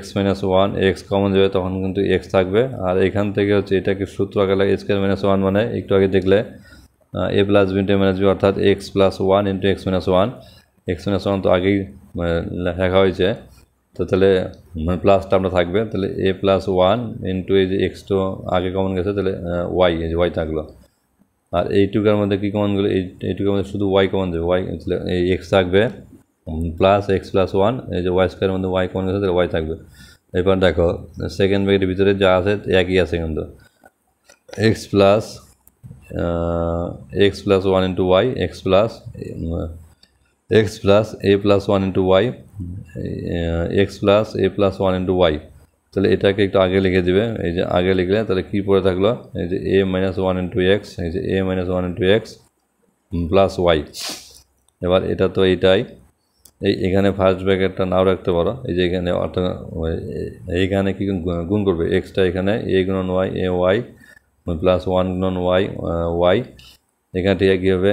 x-1 এক্স কমন যাবে তখন কিন্তু এক্স থাকবে। আর এখান থেকে হচ্ছে এটাকে সূত্র আগে লাগে, স্কোয়ার -1 মানে একটু আগে দেখলে a+b ইন্টু a-b, অর্থাৎ x+1 ইন্টু x-1, x-1 তো আগেই লেখা হয়েছে, তো তাহলে প্লাসটা আমরা থাকবে, তাহলে a+1 ইন্টু এই যে এক্স তো আগে কমন গেছে, তাহলে ওয়াই, এই যে ওয়াই থাকলো। আর এইটুকার মধ্যে কী কমন গেলো, এইটুকার মধ্যে শুধু ওয়াই কমন যাবে, ওয়াই, তাহলে এই এক্স থাকবে প্লাস x+1, এই যে ওয়াই স্কোয়ারের মধ্যে ওয়াই কমন গেছে, তাহলে ওয়াই থাকবে। এবার দেখো সেকেন্ড ব্র্যাকেটের ভিতরে যা আছে একই আছে কিন্তু x+1 into y, x plus a+1 into y, x+a+1 into y, তাহলে এটাকে একটু আগে লিখে দেবে। এই যে আগে লিখলে তাহলে কী পড়ে থাকলো, এই যে a-1 ইন্টু এক্স, এই যে a-1 into x plus Y. এবার এটা তো এইটাই, এখানে ফার্স্ট ব্র্যাকেটটা নাও রাখতে পারো, এই যে এখানে অর্থাৎ এইখানে কি গুণ করবে, এক্সটা এখানে a গুণন ওয়াই, এ ওয়াই প্লাস 1 গুণন ওয়াই, ওয়াই, এখান থেকে কী হবে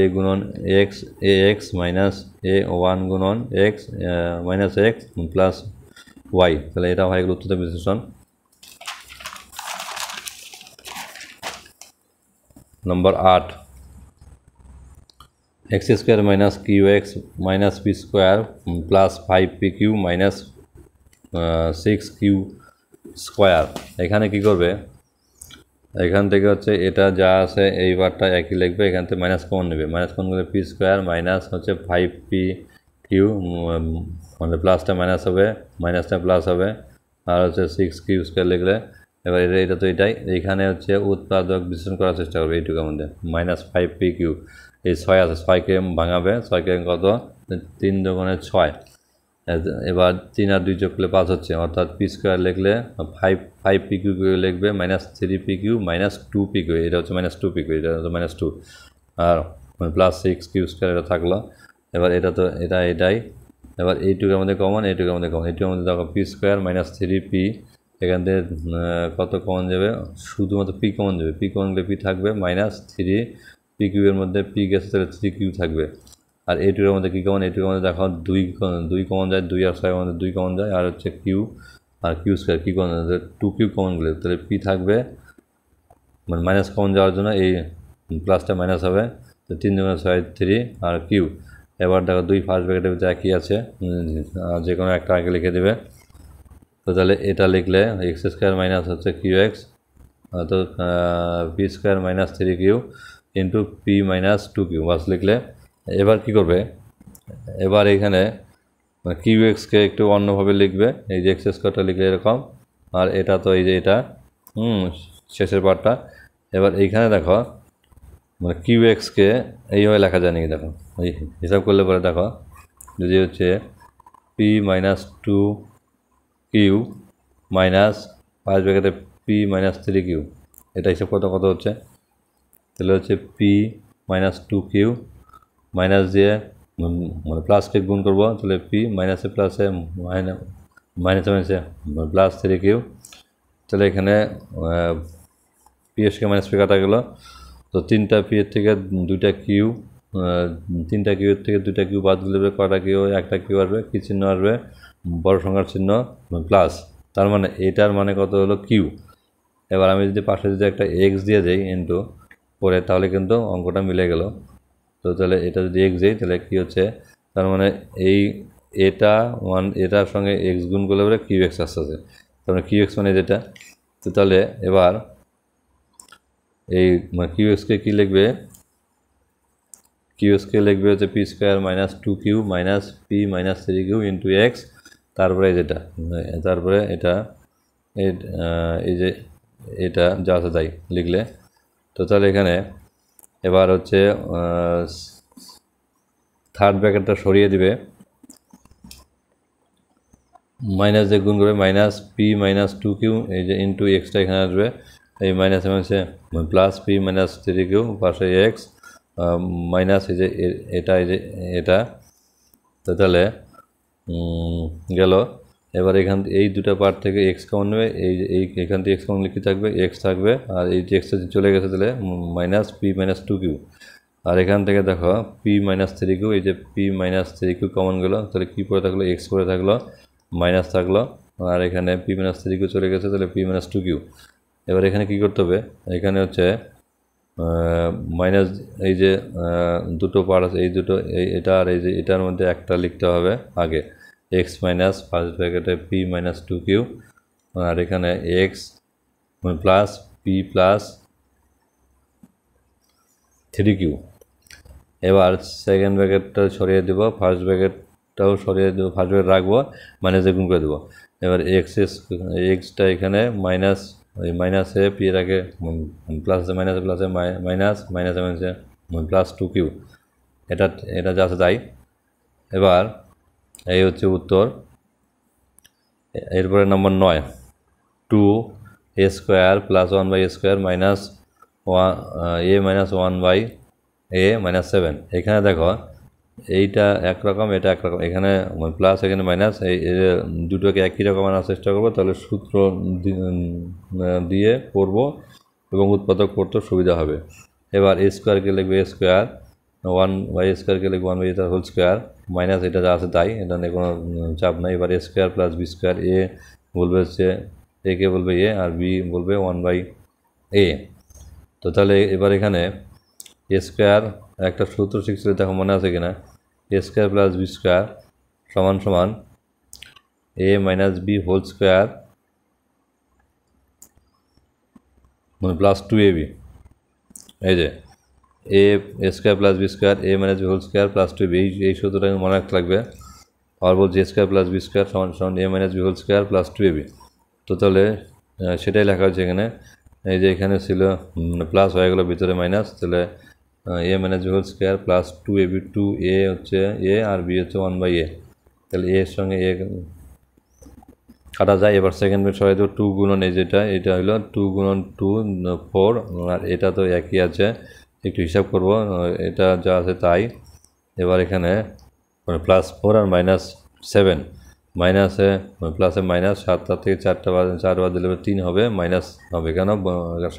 a গুণন এক্স, এ এক্স মাইনাস a1 গুণন x minus x plus y, তাহলে এটা হয় উত্তর বিশ্লেষণ। নম্বর 8 x square minus q x minus p square plus 5p q minus 6q square. এখানে কি করবে, এখান থেকে হচ্ছে এটা যা আছে এই বারটা একই লিখবে, এখান থেকে মাইনাস কমন নেবে, মাইনাস কমন করলে পি স্কোয়ার মাইনাস হচ্ছে 5p কিউ, মানে প্লাসটা মাইনাস হবে মাইনাসটা প্লাস হবে, আর হচ্ছে 6q স্কোয়ার লিখলে এবার এটা তো এটাই, এইখানে হচ্ছে উৎপাদক বিশ্লেষণ করার চেষ্টা করবে এইটুকুর মধ্যে মাইনাস 5p কিউ, এই 6 আছে 6কে ভাঙাবে, 6কে কত 3 দুগুণে 6, এবার 3 আর 2 যোগ করলে 5 হচ্ছে, অর্থাৎ পি স্কোয়ার লিখলে 5p কিউ লিখবে minus 3p Q minus 2p Q, এটা হচ্ছে মাইনাস 2p কিউ, এটা হচ্ছে মাইনাস 2, আর প্লাস 6q স্কোয়ার এটা থাকলো। এবার এটা তো এটাই, এবার এইটুকু আমাদের কমন, এইটুকু আমাদের কমন, এইটুকু আমাদের দেখো পি স্কোয়ার মাইনাস 3p, এখান থেকে কত কমন যাবে, শুধুমাত্র পি কমন যাবে, পি কমন গেলে পি থাকবে মাইনাস 3p কিউয়ের মধ্যে পি গেছে তাহলে 3q থাকবে, আর এইটুকুর মধ্যে কী কমন, এইটুকুর মধ্যে দেখো 2 কমন যায়, 2 আর 6 মধ্যে 2 কমন যায়, আর হচ্ছে কিউ আর কিউ স্কোয়ার কী কমন যায় 2q কমন গেলে তাহলে পি থাকবে, মানে মাইনাস কমন যাওয়ার জন্য এই প্লাসটা মাইনাস হবে, তো 3 দুগুণে 6 3 আর কিউ। এবার দেখো 2 ফার্স্ট ব্র্যাকেটের যা কি আছে যে কোনো একটা আগে লিখে দেবে, তো তাহলে এটা লিখলে এক্স স্কোয়ার মাইনাস হচ্ছে কিউ এক্স, তো P square minus 3q into P minus 2q বাস লিখলে। এবার কি করবে, এবার এখানে কিউ এক্সকে একটু অন্যভাবে লিখবে, এই যে এক্স স্কোয়ারটা লিখলে এরকম, আর এটা তো এই যে এটা শেষের পার্টটা। এবার এইখানে দেখো মানে কিউ এক্সকে এইভাবে লেখা যায় নাকি, দেখো এই হিসাব করলে পরে দেখো যদি হচ্ছে পি মাইনাস 2q মাইনাস 5 ব্র্যাকেটে পি মাইনাস 3q, এটা হিসাব কত কত হচ্ছে, তাহলে হচ্ছে পি মাইনাস 2q মাইনাস দিয়ে মানে প্লাসকে গুণ করবো, তাহলে পি মাইনাসে প্লাসে মাইনাসে মাইনাসে প্লাস 3q, তাহলে এখানে পি এসকে মাইনাস পি কাটা গেলো, তো 3টা পি এর থেকে 2টা কিউ, 3টা কিউ এর থেকে 2টা কিউ বাদ দিলে কটা কিউ, একটা কিউ আসবে, কী চিহ্ন আসবে, বড় সংখ্যার চিহ্ন প্লাস, তার মানে এটার মানে কত হলো কিউ। এবার আমি যদি পাশে যদি একটা এক্স দিয়ে দিই ইন্টু পরে, তাহলে কিন্তু অঙ্কটা মিলে গেল, তো তাহলে এটা যদি এক্স দিই তাহলে কী হচ্ছে, তার মানে এই এটা এটার সঙ্গে এক্স গুণ করলে পরে কিউ এক্স আসতেছে, তার মানে কিউ এক্স মানে যেটা, তো তাহলে এবার এই মানে কিউ এক্সকে কী লিখবে, কিউ এক্সকে লিখবে হচ্ছে P square minus 2q minus P minus 3q into x, তারপরে যেটা তারপরে এটা এই যে এটা যা আছে তাই লিখলে, তো তাহলে এখানে এবার হচ্ছে থার্ড ব্র্যাকেটটা সরিয়ে দিবে, মাইনাস দিয়ে গুণ করবে মাইনাস পি মাইনাস 2q, এই যে ইন্টু এক্সটা এখানে আসবে, এই মাইনাসে মাইনাসে প্লাস পি মাইনাস 3q পাশে এক্স মাইনাস এই যে এটা এই যে এটা, তো তাহলে গেল। এবার এখান এই দুটো পার্ট থেকে এক্স কমন নেবে, এই এখান থেকে এক্স কমন লিখে থাকবে, এক্স থাকবে, আর এই যে এক্সটা চলে গেছে তাহলে মাইনাস পি মাইনাস 2q, আর এখান থেকে দেখো পি মাইনাস 3q, এই যে পি মাইনাস 3q কমন গেল, তাহলে কী পড়ে থাকলো, এক্স পড়ে থাকলো, মাইনাস থাকলো, আর এখানে পি মাইনাস 3q চলে গেছে তাহলে পি মাইনাস 2q। এবার এখানে কী করতে হবে, এখানে হচ্ছে মাইনাস এই যে দুটো পার্ট আছে, এই দুটো এটা আর এই যে এটার মধ্যে একটা লিখতে হবে আগে, এক্স মাইনাস ফার্স্ট ব্র্যাকেটে পি মাইনাস 2q, আর এখানে X plus P plus 3q। এবার সেকেন্ড ব্র্যাকেটটা সরিয়ে দেবো, ফার্স্ট ব্র্যাকেটটাও সরিয়ে দেবো, ফার্স্ট ব্র্যাকেট রাখবো, মাইনাসে গুণ করে দেবো। এবার এক্সটা এখানে মাইনাস, ওই মাইনাসে পি এর আগে প্লাসে মাইনাসে প্লাসে মাইনাস মাইনাসে মাইনাসে প্লাস 2q, এটা যা আছে তাই। এবার এই হচ্ছে উত্তর। এরপরে নম্বর 9 2a square plus 1/a square minus a minus 1/a minus 7, এখানে দেখো এইটা একরকম এটা একরকম, এখানে প্লাস এখানে মাইনাস, এই দুটোকে একই রকম আনার চেষ্টা করবো, তাহলে সূত্র দিয়ে করবো এবং উৎপাদক করতে সুবিধা হবে। এবার এ স্কোয়ারকে লিখবে এ স্কোয়ার, 1/a স্কোয়ারকে লিখবে 1/a তার হোল স্কোয়ার মাইনাস এটা যা আছে তাই, এটা নিয়ে কোনো চাপ নাই। এবার এ স্কোয়ার প্লাস বি স্কোয়ার, এ বলবে হচ্ছে এ কে বলবে এ আর বি বলবে 1/a, তো তো তাহলে এবার এখানে এ স্কোয়ার একটা সূত্র শিখছিল, দেখো মনে আছে কিনা, A square plus B square সমান সমান A minus B whole square মানে প্লাস 2ab। এই যে A square plus B square A minus B whole square plus 2ab, এই সূত্রটা মনে রাখতে লাগবে। আর বলছি A square plus B square সমান সমান A minus B whole square plus 2ab। তো তাহলে সেটাই লেখা হচ্ছে এখানে। এই যে এখানে ছিল প্লাস হয়ে গেল ভিতরে মাইনাস, তাহলে A minus B whole square plus 2ab, 2a হচ্ছে এ আর বি হচ্ছে 1/a, তাহলে এর সঙ্গে এ কাটা যায়। এবার সেকেন্ড বেড সবাই তো 2 গুণন, এই যেটা এটা হলো 2 গুণন 2 4, আর এটা তো একই আছে, একটু হিসাব করব, এটা যা আছে তাই। এবার এখানে +4 আর -7, মাইনাসে প্লাসে মাইনাস 7 থেকে 4 বাদ দিলে 3 হবে, মাইনাস হবে কেন,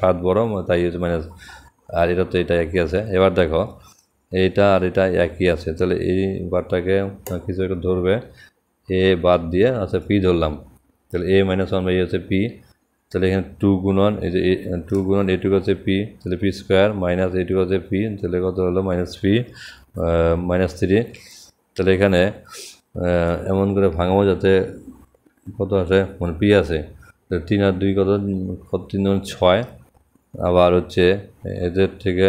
7 বড় তাই হচ্ছে মাইনাস, আর এটা তো এটা একই আছে। এবার দেখো এইটা আর এটা একই আছে, তাহলে এই বারটাকে কিছু একটা ধরবে, এ বাদ দিয়ে আচ্ছা পি ধরলাম, তাহলে a - 1/a হচ্ছে পি। তাহলে এখানে 2 গুণন, এই যে 2 গুণন এটুকু হচ্ছে পি, তাহলে পি স্কোয়ার মাইনাস এটুকু হচ্ছে পি, তাহলে কত হলো -p -3। তাহলে এখানে এমন করে ভাঙাবো যাতে কত আসে, মানে পি আছে, 3 আর 2 কত, 3 × 6, আবার হচ্ছে এদের থেকে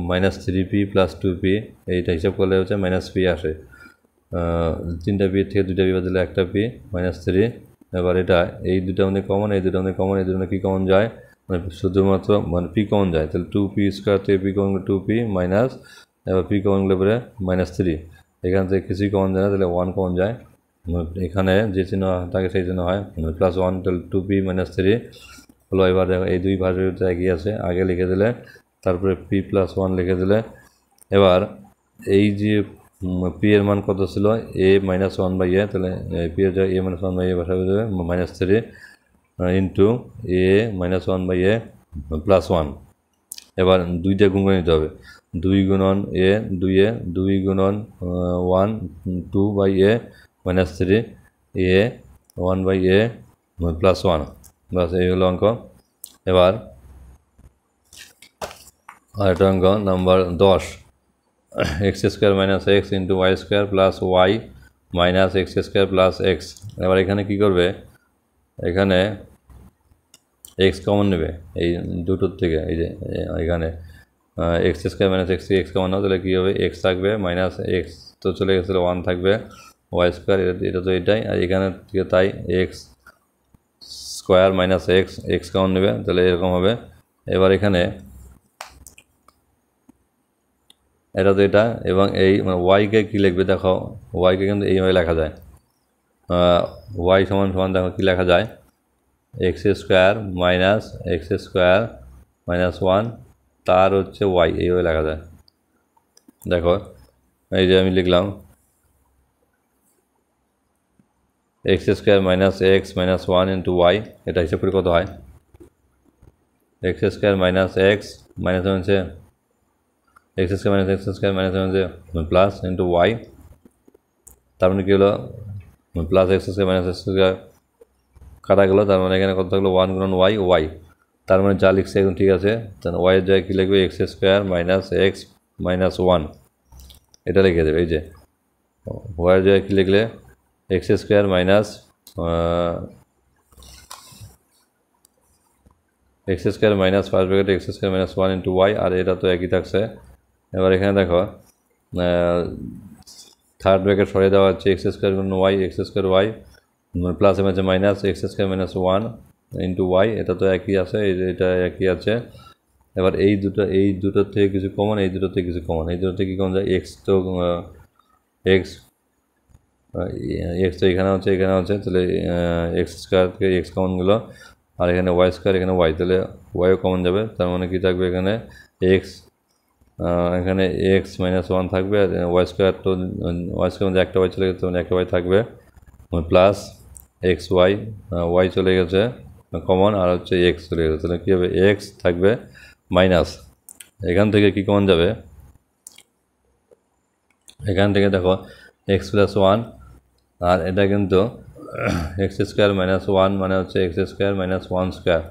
-3p + 2p, এইটা হিসাব করলে হচ্ছে -p আসে। 3টা পি থেকে 2টা পি বাদ দিলে একটা পি -3। এবার এটা এই দুটো মধ্যে কমন, এই দুটো মধ্যে কমন, এই দুটো কি কমন যায়, মানে শুধুমাত্র মানে পি কমন যায়, তাহলে 2p² থেকে পি কমন গেলে 2p মাইনাস, এবার পি কমন গেলে পরে -3, এখান থেকে কিছুই কমন যায় না, তাহলে 1 কমন যায়, এখানে যে চিহ্ন থাকে সেই চিহ্ন হয় +1, তাহলে 2p -3 হলো। এবার দেখো এই দুই ভাগের ভিতরে একই আছে, আগে লিখে দিলে তারপরে p + 1 লিখে দিলে। এবার এই যে পি এর মান কত ছিল, a - 1/a, তাহলে পি এর জায়গায় a - 1/a বসাবে দেবে, -3 ইন্টু a - 1/a + 1। এবার 2টা গুণ করে নিতে হবে, 2 গুণন a 2a, 2 গুণন 1 2/a -3, a 1/a + 1, বাস এই হলো অঙ্ক। এবার আরেকটা অঙ্ক number 10, x² - x into y² + y - x² + x। এবার এখানে কি করবে, এখানে x কমন নেবে এই দুটোর থেকে, এই যে এখানে x² - x থেকে x কমন নাও, তাহলে কী হবে, x থাকবে, -x তো চলে গেছিলো, 1 থাকবে, y², এটা তো এটাই, আর এখানে থেকে তাই x² - x কমন নেবে, তাহলে এরকম হবে। এবার এখানে এটা তো এটা, এবং এই মানে ওয়াইকে কী লিখবে, দেখো ওয়াইকে কিন্তু এইভাবে লেখা যায়, ওয়াই সমান সমান দেখো কী লেখা যায়, x² - x² - 1 তার হচ্ছে ওয়াই, এইভাবে লেখা যায়। দেখো এই যে আমি লিখলাম x² - x - 1 ইন্টু ওয়াই, এটা হিসাব করে কত হয়, x² - x হচ্ছে x² - x² হচ্ছে প্লাস ইন্টু ওয়াই, তার মানে কী হলো, প্লাস x² - x² কাটা গেলো, তার মানে এখানে কত থাকলো, 1 গুণন ওয়াই, ওয়াই, তার মানে যা লিখছে এখন ঠিক আছে। তাহলে ওয়াইয়ের জায়গায় কী লিখবে, x² - x - 1, এটা লিখে দেবে। এই যে ওয়াইয়ের জায়গায় কী লিখলে, x² ফার্স্ট ব্র্যাকেটে x² - 1 ইন্টু ওয়াই, আর এটা তো একই থাকছে। এবার এখানে দেখো থার্ড ব্র্যাকেট সরিয়ে দেওয়া হচ্ছে, x² y, x² y plus m আছে মাইনাস, x² - 1 ইন্টু ওয়াই, এটা তো একই আছে, এটা একই আছে। এবার এই দুটোর থেকে কিছু কমন, এই দুটোর থেকে কিছু কমন, এই দুটোর থেকে কী কমন যায়, x তো এক্স তো এখানে হচ্ছে, এখানে হচ্ছে, তাহলে x² থেকে x কমন গেলো, আর এখানে y², এখানে y, তাহলে ওয়াইও কমন যাবে, তার মানে কি থাকবে এখানে x, এখানে x - 1 থাকবে, আর y² তো y² মধ্যে একটা y চলে গেছে, মানে একটা y থাকবে, প্লাস xy, y চলে গেছে কমন, আর হচ্ছে x চলে গেছে, তাহলে কী হবে, x থাকবে মাইনাস, এখান থেকে কি কমন যাবে, এখান থেকে দেখো x + 1, আর এটা কিন্তু x² - 1 মানে হচ্ছে x² - 1²,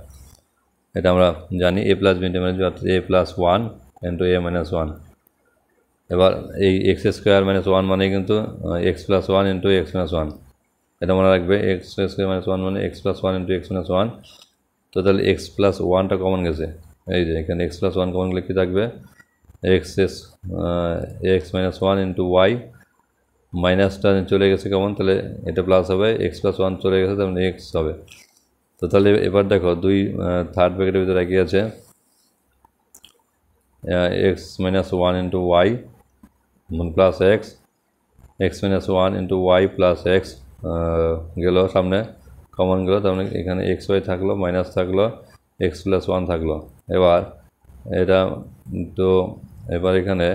এটা আমরা জানি a প্লাস b ইন্টু অর্থাৎ a plus 1 into a minus 1। এবার এই এক্স স্কোয়ার মাইনাস 1 মানে কিন্তু x plus 1 into x minus 1, এটা মনে রাখবে। এক্স স্কোয়ার মাইনাস 1 মানে x plus 1 into x minus 1। তো তাহলে এক্স প্লাস 1টা কমন গেছে, এই যে এখানে এক্স প্লাস 1 কমন গেলে কী থাকবে, এক্স মাইনাস 1 ইন্টু ওয়াই, মাইনাসটা চলে গেছে কমন, তাহলে এটা প্লাস হবে, এক্স প্লাস 1 চলে গেছে তাহলে এক্স হবে। তো তাহলে এবার দেখো দুই থার্ড ব্র্যাকেটের ভিতরে কি আছে, x minus 1 into y plus x minus 1 into y plus x গেল সামনে, কমন গেল, তার মানে এখানে এক্স ওয়াই থাকলো, মাইনাস থাকলো, এক্স প্লাস 1 থাকলো। এবার এটা তো এবার এখানে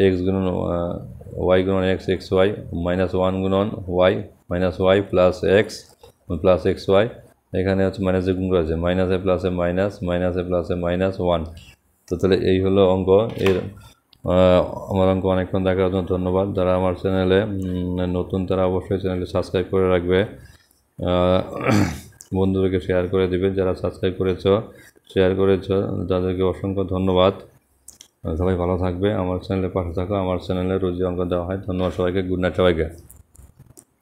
এক্স গুণন ওয়াই গুণন এক্স এক্স ওয়াই মাইনাস 1 গুণন y minus y plus x y, এখানে হচ্ছে মাইনাসে গুণ করেছে, মাইনাসে প্লাসে মাইনাস, মাইনাসে প্লাসে মাইনাস 1। তো তাহলে এই হলো অঙ্ক। এর আমার অঙ্ক অনেকক্ষণ দেখার জন্য ধন্যবাদ। যারা আমার চ্যানেলে নতুন তারা অবশ্যই চ্যানেলটি সাবস্ক্রাইব করে রাখবে, বন্ধুদেরকে শেয়ার করে দেবে। যারা সাবস্ক্রাইব করেছো, শেয়ার করেছো, তাদেরকে অসংখ্য ধন্যবাদ। সবাই ভালো থাকবে, আমার চ্যানেলের পাশে থাকো। আমার চ্যানেলে রোজই অঙ্ক দেওয়া হয়। ধন্যবাদ সবাইকে, গুড নাইট সবাইকে।